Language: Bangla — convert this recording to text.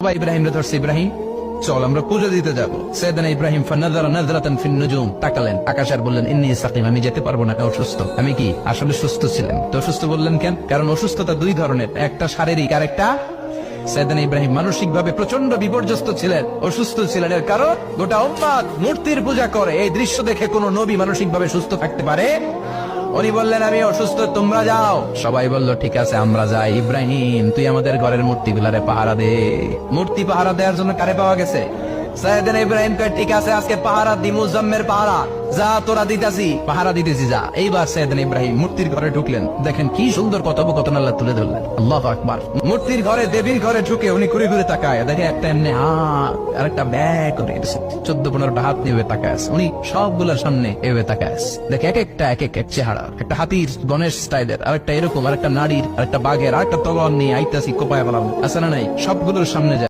ইব্রাহিম রে ধরছে, ইব্রাহিম চল আমরা পুজো দিতে যাব। সাইয়েদনা ইব্রাহিম ফানাযারা নাযরাতান ফিন নুজুম, তাকালেন আকাশ আর বললেন ইন্নী সাকিম, আমি যেতে পারবো না, অসুস্থ। আমি কি আসলে সুস্থ ছিলেন? তো অসুস্থ বললেন কেন? কারণ অসুস্থতা দুই ধরনের, একটা শারীরিক আর একটা। সাইয়েদনা ইব্রাহিম মানসিক ভাবে প্রচন্ড বিপর্যস্ত ছিলেন, অসুস্থ ছিলেন। এর কারণ গোটা উম্মাত মূর্তির পূজা করে। এই দৃশ্য দেখে কোন নবী মানসিক ভাবে সুস্থ থাকতে পারে? উনি বললেন আমি অসুস্থ, তোমরা যাও। সবাই বলল ঠিক আছে আমরা যাই। ইব্রাহিম তুই আমাদের ঘরের মূর্তিগুলারে পাহারা দে। মূর্তি পাহারা দেওয়ার জন্য কারে পাওয়া গেছে? সাইয়েদনা ইব্রাহিম কয় ঠিক আছে আজকে পাহারা দি, মুজাম্মের পাহারা, যা তোরা দিতাছি, পাহারা দিতেছি যা। এইবার সাইয়েদনা ইব্রাহিম মূর্তির ঘরে ঢুকলেন। দেখেন কি সুন্দর কথোপকথন আল্লাহ তুলে ধরলেন। আল্লাহু আকবার। মূর্তির ঘরে, দেবীর ঘরে ঢুকে উনি ঘুরে ঘুরে তাকায়, দেখে একটা এমনি হাত আর একটা ব্যাগ করে 14-15টা হাত নিয়ে তাকায় আছে। উনি সবগুলোর সামনে এভাবে তাকায় আছে। দেখে এক একটা এক এক চেহারা, একটা হাতির গণেশ স্টাইলের, আর একটা এরকম, আর একটা নারীর, আর একটা বাঘের, আর একটা তলোয়ার নিয়ে আইতাছি কোপায় বলাম আছে না নাই, সবগুলোর সামনে যায়।